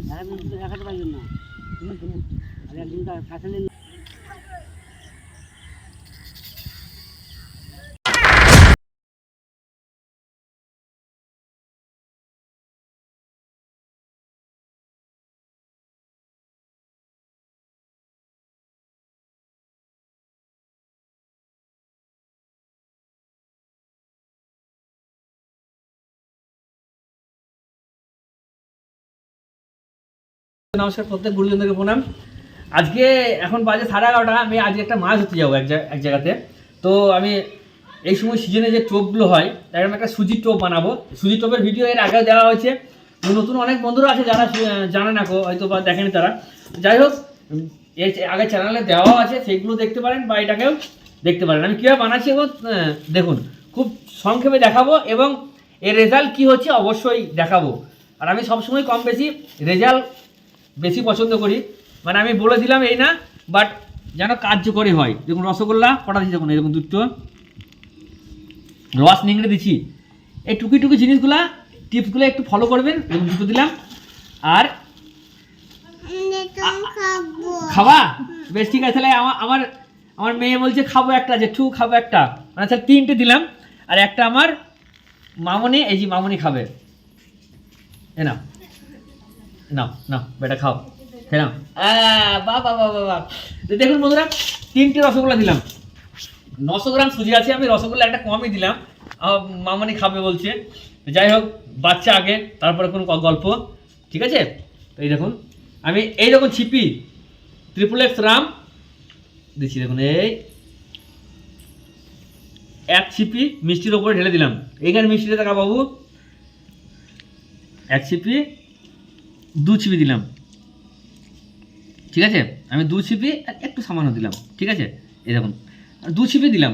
দেখাতে পারবেন না। আর একদিন কাছে নিন। নমস্কার, প্রত্যেক গুরুজনদেরকে প্রণাম। আজকে এখন বাজে 11:30। আমি আজকে একটা মাছ ধরতে যাবো এক জায়গাতে। তো আমি এই সময় সিজনে যে টোপগুলো হয়, এরকম একটা সুজির টোপ বানাবো। সুজির টোপের ভিডিও এর আগেও দেওয়া হয়েছে। নতুন অনেক বন্ধুরা আছে যারা জানে না হয়তো বা দেখেনি তারা। যাই হোক, এর আগে চ্যানেলে দেওয়া আছে, সেইগুলো দেখতে পারেন বা এটাকেও দেখতে পারেন। আমি কীভাবে বানাচ্ছি এবং দেখুন, খুব সংক্ষেপে দেখাবো এবং এর রেজাল্ট কী হচ্ছে অবশ্যই দেখাবো। আর আমি সবসময় কম বেশি রেজাল্ট বেশি পছন্দ করি, মানে আমি বলে দিলাম এই না, বাট যেন কার্যকরী হয়। দেখুন রসগোল্লা কটা দিচ্ছি, দেখুন এই দেখুন দুটো রস নিংড়ে দিচ্ছি। এই টুকি টুকি জিনিসগুলা টিপসগুলো একটু ফলো করবেন। দেখুন দুটো দিলাম। আর খাবা? বেশ, ঠিক আছে। তাহলে আমার মেয়ে বলছে খাবো একটা, যে টু খাবো একটা, মানে স্যার 3টে দিলাম। আর একটা আমার মামনি, এই যে মামনি খাবে। এ না না না বেটা খাও, খেয়ে নাও। বাবা বাবা বাবা, দেখুন বন্ধুরা, 3টে রসগোল্লা দিলাম। 900 গ্রাম সুজি আছে, আমি রসগোল্লা একটা কমই দিলাম, মামনি খাবে বলছে। যাই হোক, বাচ্চা আগে, তারপরে কোনো গল্প, ঠিক আছে। তো এই দেখুন, আমি এই দেখুন ছিপি XXX রাম দিচ্ছি। দেখুন এই এক ছিপি মিষ্টির ওপরে ঢেলে দিলাম। এইখানে মিষ্টিটা দেখা বাবু, এক ছিপি 2 ছিপি দিলাম, ঠিক আছে। আমি 2 ছিপি একটু সামান্য দিলাম, ঠিক আছে। এই দেখুন 2 ছিপি দিলাম,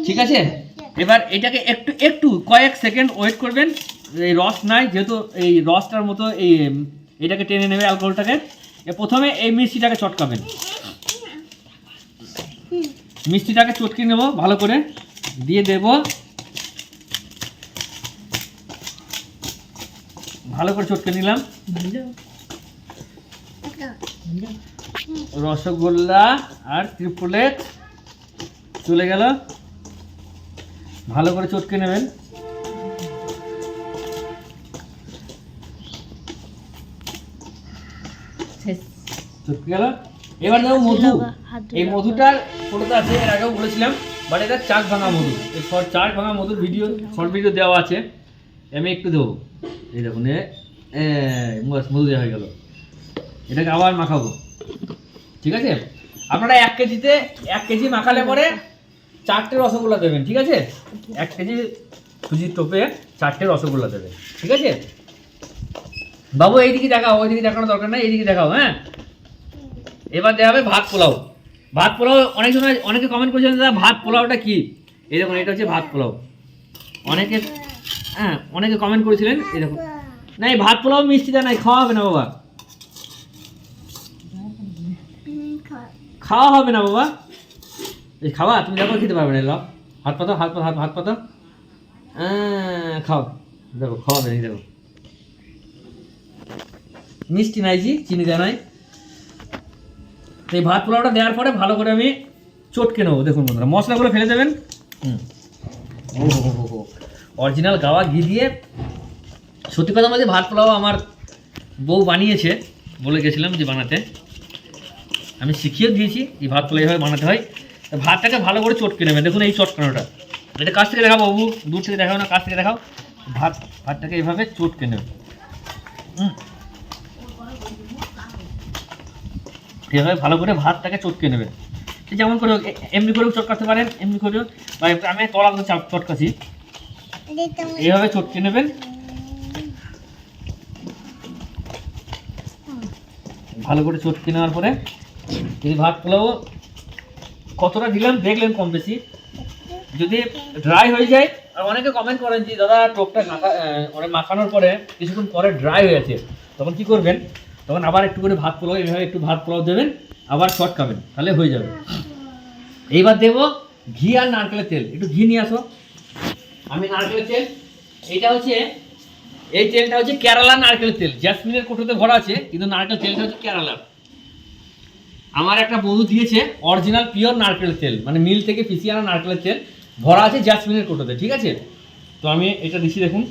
ঠিক আছে। এবার এটাকে একটু একটু কয়েক সেকেন্ড ওয়েট করবেন। এই রস নাই যেহেতু, এই রসটার মতো এটাকে টেনে নেবে অ্যালকোহলটাকে। প্রথমে এই মিষ্টিটাকে চটকাবেন, মিষ্টিটাকে চটকে নেব ভালো করে, দিয়ে দেব ভালো করে চটকে নিলাম। রসগোল্লা আর XXX চলে গেল, ভালো করে চটকে নেবেন। চটকে গেল। এবার দেখো মধু, এই মধুটার ফটোটা আছে, এর আগেও বলেছিলাম, বাট এটা চাক ভাঙা মধু। এই চাক ভাঙা মধুর ভিডিও, শর্ট ভিডিও দেওয়া আছে। আমি একটু দেবো, এই দেখুন মধু দেওয়া হয়ে গেল। এটাকে আবার মাখাবো, ঠিক আছে। আপনারা 1 কেজিতে 1 কেজি মাখালে পরে 4টে রসগোল্লা দেবেন, ঠিক আছে। 1 কেজি সুজির টোপে 4টে রসগোল্লা দেবেন, ঠিক আছে। বাবু এইদিকে দেখাও, ওইদিকে দেখানোর দরকার নাই, এইদিকে দেখাও। হ্যাঁ, এবার দেওয়া হবে ভাত পোলাও। ভাত পোলাও অনেকে কমেন্ট করেছেন, দাদা ভাত পোলাওটা কি? এই দেখুন, এটা হচ্ছে ভাত পোলাও। অনেকে কমেন্ট করেছিলেন। এই দেখুন, না এই ভাত পোলাও মিষ্টিটা নাই, খাওয়া হবে না বাবা, খাওয়া হবে না বাবা। এই খাওয়া তুমি দেখো, খেতে পারবে না। এলো হাত পাতো, হাত পাতো, খাও। দেখো খাওয়া হবে না, দেখো মিষ্টি নাই, চিনি দেওয়া নাই। এই ভাত পোলাওটা দেওয়ার পরে ভালো করে আমি চটকে নেবো। দেখুন বন্ধুরা, মশলাগুলো ফেলে দেবেন। অরিজিনাল গাওয়া ঘি দিয়ে, সত্যি কথা বলতে ভাত পোলাও আমার বউ বানিয়েছে, বলে গেছিলাম যে বানাতে, আমি শিখিয়ে দিয়েছি এই ভাত পোলাও এইভাবে বানাতে হয়। ভাতটাকে ভালো করে চটকে নেবেন। দেখুন এই চটকানোটা, এটা কাছ থেকে দেখাও বাবু, দূর থেকে দেখাও না, কাছ থেকে দেখাও। ভাতটাকে এইভাবে চটকে নেবেন, এইভাবে ভালো করে ভাতটাকে চটকে নেবেন। যেমন করে এমনি করেও চটকাতে পারেন, এমনি করেও, বা আমি তলা চটকাছি, এইভাবে চটকে নেবেন। ভালো করে চটকে নেওয়ার পরে এই ভাত পোলাও কতটা দিলাম দেখলেন, কম বেশি। যদি ড্রাই হয়ে যায়, আর অনেকে কমেন্ট করেন যে দাদা টোপটা মাখানোর পরে কিছুক্ষণ পরে ড্রাই হয়ে আছে, তখন কি করবেন? তখন আবার একটু করে ভাত পোলাও, এইভাবে একটু ভাত পোলাও দেবেন, আবার চটকাবেন, তাহলে হয়ে যাবে। এইবার দেবো ঘি আর নারকেলের তেল। একটু ঘি নিয়ে আসো। আমি নারকেলের তেল, এটা হচ্ছে এই তেলটা হচ্ছে কেরালা নারকেল তেল, জ্যাসমিনের কোটোতে ভরা আছে, কিন্তু নারকেল তেলটা হচ্ছে কেরালার। আমার একটা বন্ধু দিয়েছে অরিজিনাল পিওর নারকেল তেল, মানে মিল থেকে পিছিয়ে আনা নারকেলের তেল, ভরা আছে জ্যাসমিনের কোটোতে, ঠিক আছে? তো আমি এটা দিচ্ছি, দেখুন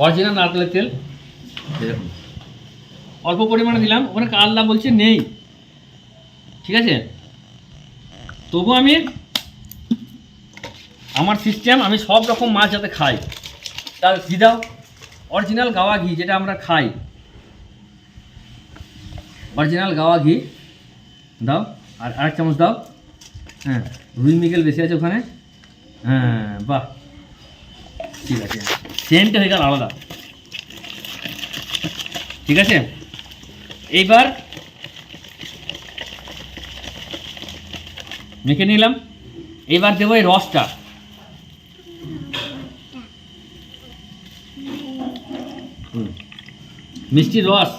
অরিজিনাল নারকেলের তেল, দেখুন অল্প পরিমাণে দিলাম, ওখানে কাল্লা বলছে নেই, ঠিক আছে? তবু আমি আমার সিস্টেম, আমি সব রকম মাছ যাতে খাই, তার ঘি দাও, অরিজিনাল গাওয়া ঘি যেটা আমরা খাই, অরিজিনাল গাওয়া ঘি দাও, আর আরেক চামচ দাও। হ্যাঁ, রুই মৃগেল বেশি আছে ওখানে। হ্যাঁ বাহ, ঠিক আছে, সেন্টটা হয়ে গেল আলাদা, ঠিক আছে? এইবার মেখে নিলাম, এবার দেবো এই রসটা, মিষ্টি রস,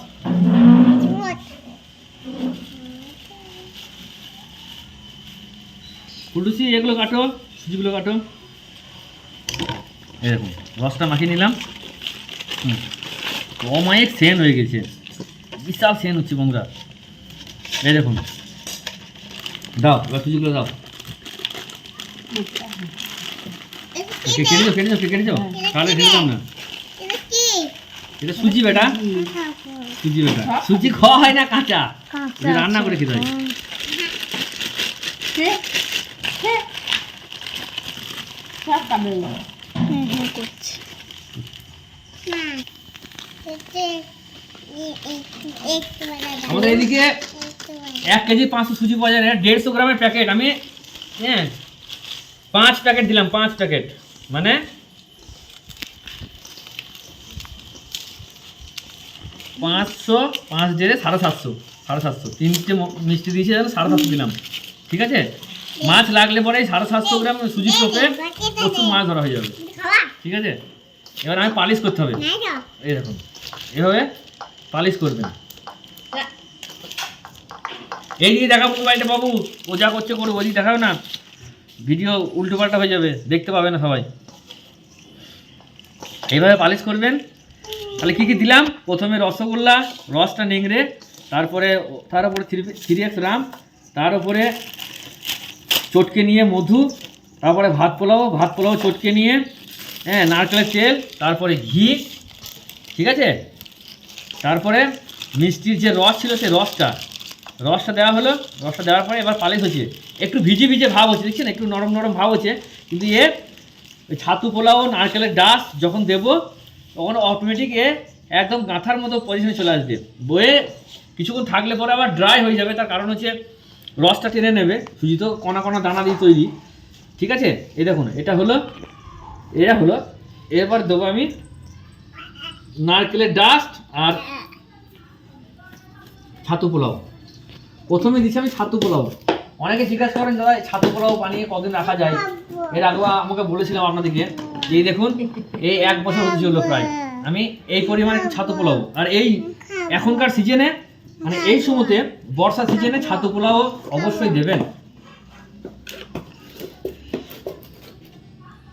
ফুলটুসি এগুলো কাটো, সুজিগুলো কাটো, এরকম রসটা মাখিয়ে নিলাম। অমায়িক সেন হয়ে গেছে, বিশাল সেন হচ্ছে বন্ধুরা, এই দেখুন। দাও এবার সুজিগুলো দাও, কেটে যাও তাহলে ঢেলে দাও না। এটা সুজি বেটা, সুজি বেটা, সুজি খাওয়া হয় না কাঁচা, রান্না করে খেতে হয়। আমাদের এদিকে 1 কেজি 500 সুজি পাওয়া যায়, 150 গ্রামের প্যাকেট। আমি 5 প্যাকেট দিলাম, 5 প্যাকেট, মানে 500, 5 জেরে 750, 750, 3টে মিষ্টি দিয়েছি, 750 দিলাম, ঠিক আছে? মাছ লাগলে পরে 750 গ্রাম সুজি টোপে প্রচুর মাছ ধরা হয়ে যাবে, ঠিক আছে? এবার আমি পালিশ করতে হবে, এই দেখুন এভাবে পালিশ করবেন। এই দিকে দেখাবো মোবাইলটা বাবু, ও যা করছে করবো, ওদিকে দেখাও না, ভিডিও উল্টো পাল্টা হয়ে যাবে, দেখতে পাবে না সবাই। এইভাবে পালিশ করবেন। তাহলে কী কী দিলাম? প্রথমে রসগোল্লা, রসটা নিংড়ে, তারপরে তার উপরে 3x রাম, তার উপরে চটকে নিয়ে মধু, তারপরে ভাত পোলাও চটকে নিয়ে, হ্যাঁ, নারকেলের তেল, তারপরে ঘি, ঠিক আছে? তারপরে মিষ্টির যে রস ছিল সেই রসটা দেওয়া হলো, রসটা দেওয়ার পরে এবার পালিশ হচ্ছে, একটু ভিজে ভাব হচ্ছে, দেখছেন একটু নরম ভাব হচ্ছে, কিন্তু ওই ছাতু পোলাও নারকেলের ডাস যখন দেবো তখন অটোমেটিক একদম গাঁথার মতো পজিশনে চলে আসবে, বয়ে কিছুক্ষণ থাকলে পরে আবার ড্রাই হয়ে যাবে। তার কারণ হচ্ছে রসটা টেনে নেবে, সুজি তো কণা দানা দিয়ে তৈরি, ঠিক আছে? এই দেখুন এটা হলো, এরপর দেবো আমি নারকেলের ডাস্ট আর ছাতু পোলাও। প্রথমে দিচ্ছি আমি ছাতু পোলাও। অনেকে জিজ্ঞাসা করেন দাদা ছাতু পোলাও বানিয়ে কদিন রাখা যায়? এর আগেও আমাকে বলেছিলাম আপনাদেরকে, এই দেখুন এই 1 বছর হতে চললো প্রায়, আমি এই পরিমাণে একটু ছাতু পোলাও, আর এই এখনকার সিজনে, মানে এই সময়তে বর্ষা সিজনে ছাতু পোলাও অবশ্যই দেবেন।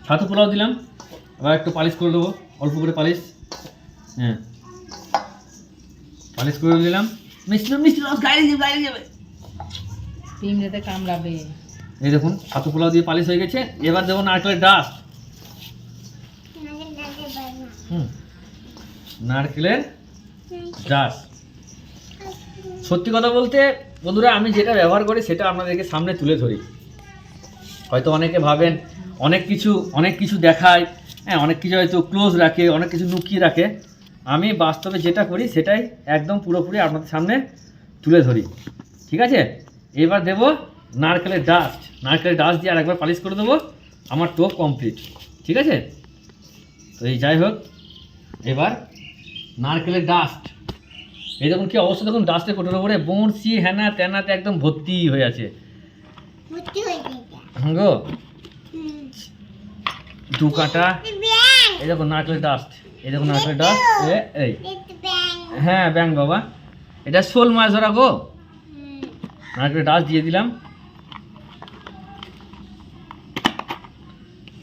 ছাতু পোলাও দিলাম, এবার একটু পালিশ করে দেবো, অল্প করে পালিশ, হ্যাঁ পালিশ করে দিলাম। মিষ্টি রস গায়ে যাবে, পিমড়েতে কামড়াবে। এই দেখুন ছাতু পোলাও দিয়ে পালিশ হয়ে গেছে। এবার দেবো নারকেলের ডাস্ট, নারকেলের ডাস্ট। সত্যি কথা বলতে বন্ধুরা, আমি যেটা ব্যবহার করি সেটা আপনাদেরকে সামনে তুলে ধরি। হয়তো অনেকে ভাবেন অনেক কিছু দেখায়, হ্যাঁ, অনেক কিছু হয়তো ক্লোজ রাখে, অনেক কিছু লুকিয়ে রাখে। আমি বাস্তবে যেটা করি সেটাই একদম পুরোপুরি আপনাদের সামনে তুলে ধরি, ঠিক আছে? এবার দেব নারকেলের ডাস্ট দিয়ে আরেকবার পালিশ করে দেবো, আমার টোপ কমপ্লিট, ঠিক আছে? তো এই যাই হোক, এবার নারকেলের ডাস্ট, এই দেখুন কি অবস্থা, দেখুন ডাস্টের কোটোর উপরে বড়শি হ্যানা ত্যানাতে একদম ভর্তি হয়ে আছে গো, 2 কাঁটা। এই দেখুন নারকেলের ডাস্ট, এই হ্যাঁ ব্যাং বাবা, এটা শোল মাছ ধরা গো। নারকেলের ডাস্ট দিয়ে দিলাম,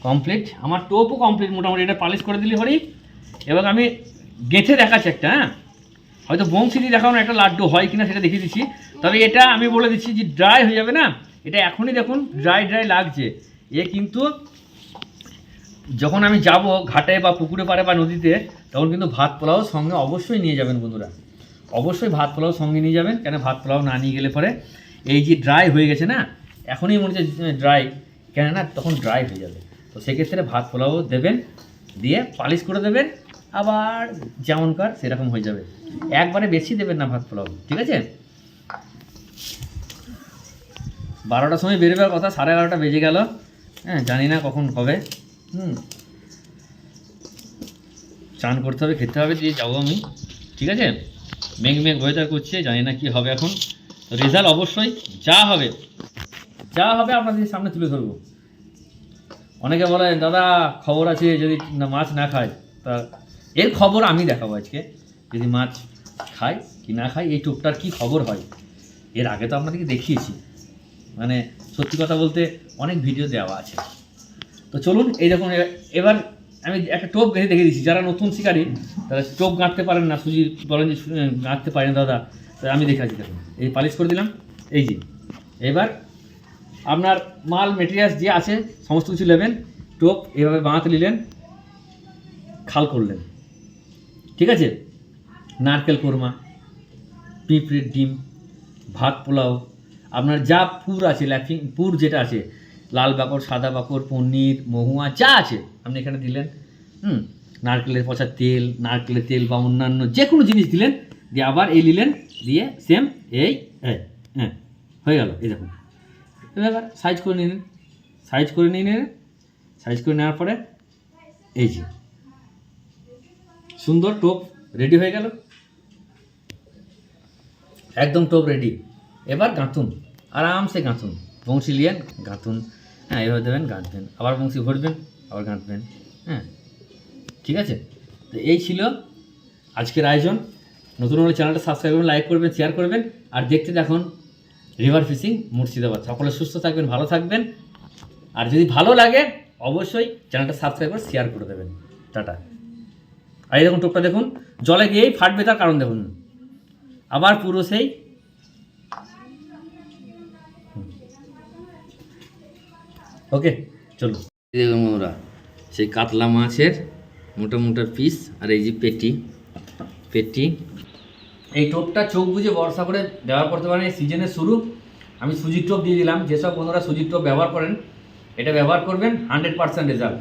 কমপ্লিট। আমার টোপও কমপ্লিট মোটামুটি, এটা পালিশ করে দিলে পরেই এবং আমি গেঁথে দেখাচ্ছি একটা, হ্যাঁ হয়তো বংশী দিয়ে দেখানো একটা লাড্ডু হয় কিনা সেটা দেখিয়ে দিচ্ছি। তবে এটা আমি বলে দিচ্ছি যে ড্রাই হয়ে যাবে না, এটা এখনই দেখুন ড্রাই লাগছে। এ কিন্তু যখন আমি যাব ঘাটে বা পুকুরে পাড়ে বা নদীতে, তখন কিন্তু ভাত পোলাও সঙ্গে অবশ্যই নিয়ে যাবেন বন্ধুরা, অবশ্যই ভাত পোলাও সঙ্গে নিয়ে যাবেন। কেন ভাত পোলাও না নিয়ে গেলে পরে এই যে ড্রাই হয়ে গেছে না, এখনই মনে হচ্ছে ড্রাই, কেন না তখন ড্রাই হয়ে যাবে। তো সেক্ষেত্রে ভাত পোলাও দেবেন, দিয়ে পালিশ করে দেবেন, আবার যেমনকার সেরকম হয়ে যাবে। একবারে বেশি দেবেন না ভাত পোলাও, ঠিক আছে? 12টার সময় বেরোবার কথা, 11:30 বেজে গেল, হ্যাঁ জানি না কখন হবে। চান করতে হবে, খেতে হবে, দিয়ে যাবো আমি, ঠিক আছে? মেঘ ওয়েদার করছে, জানি না কি হবে এখন। রেজাল্ট অবশ্যই যা হবে আপনাদের সামনে তুলে ধরবো। অনেকে বলে দাদা খবর আছে যদি মাছ না খায়, তা এর খবর আমি দেখাবো আজকে। যদি মাছ খায় কি না খায়, এই টোপটার কি খবর হয়, এর আগে তো আপনাদেরকে দেখিয়েছি। মানে সত্যি কথা বলতে অনেক ভিডিও দেওয়া আছে। তো চলুন, এই দেখুন এবার আমি একটা টোপ গেঁথে দেখে দিচ্ছি। যারা নতুন শিকারি তারা টোপ গাঁথতে পারেন না, সুজি বলেন যে গাঁথতে পারেন দাদা, তাই আমি দেখাচ্ছি। দেখুন এই পালিশ করে দিলাম, এই যে এবার আপনার মাল মেটেরিয়ালস যে আছে সমস্ত কিছু নেবেন, টোপ এভাবে বাঁধতে নিলেন, খাল করলেন, ঠিক আছে? নারকেল কোরমা, পিঁপড়ের ডিম, ভাত পোলাও, আপনার যা পুর আছে, ল্যাপিং পুর যেটা আছে, লাল বাকড়, সাদা বাকড়, পনির, মহুয়া যা আছে আপনি এখানে দিলেন। নারকেলের পচা তেল, নারকেলের তেল বা অন্যান্য যে কোনো জিনিস দিলেন, দিয়ে আবার এই নিলেন, দিয়ে সেম এই হ্যাঁ হয়ে গেল। এই দেখুন এবার সাইজ করে নিলেন, সাইজ করে নেওয়ার পরে এই যে সুন্দর টোপ রেডি হয়ে গেল, একদম টোপ রেডি। এবার গাঁথুন, আরামসে গাঁথুন, বংশী লিয়েন গাঁথুন, হ্যাঁ এভাবে দেবেন, গাঁথবেন, আবার বংশী ভরবেন, আবার গাঁথবেন, হ্যাঁ ঠিক আছে? তো এই ছিল আজকের আয়োজন। নতুন হলে চ্যানেলটা সাবস্ক্রাইব করবেন, লাইক করবেন, শেয়ার করবেন, আর দেখতে দেখুন রিভার ফিশিং মুর্শিদাবাদ। সকলে সুস্থ থাকবেন, ভালো থাকবেন, আর যদি ভালো লাগে অবশ্যই চ্যানেলটা সাবস্ক্রাইব করে শেয়ার করে দেবেন। টাটা। আর এই দেখুন টোপটা দেখুন জলে গিয়েই ফাটবে, তার কারণ দেখুন আবার পুরো সেই ওকে। চলো দেখুন বন্ধুরা, সেই কাতলা মাছের মোটা মোটা পিস, আর এই যে পেটি। এই টোপটা চোখ বুঝে ভরসা করে ব্যবহার করতে পারেন। এই সিজনের শুরু আমি সুজির টোপ দিয়ে দিলাম। যেসব বন্ধুরা সুজির টোপ ব্যবহার করেন, এটা ব্যবহার করবেন, 100% রেজাল্ট।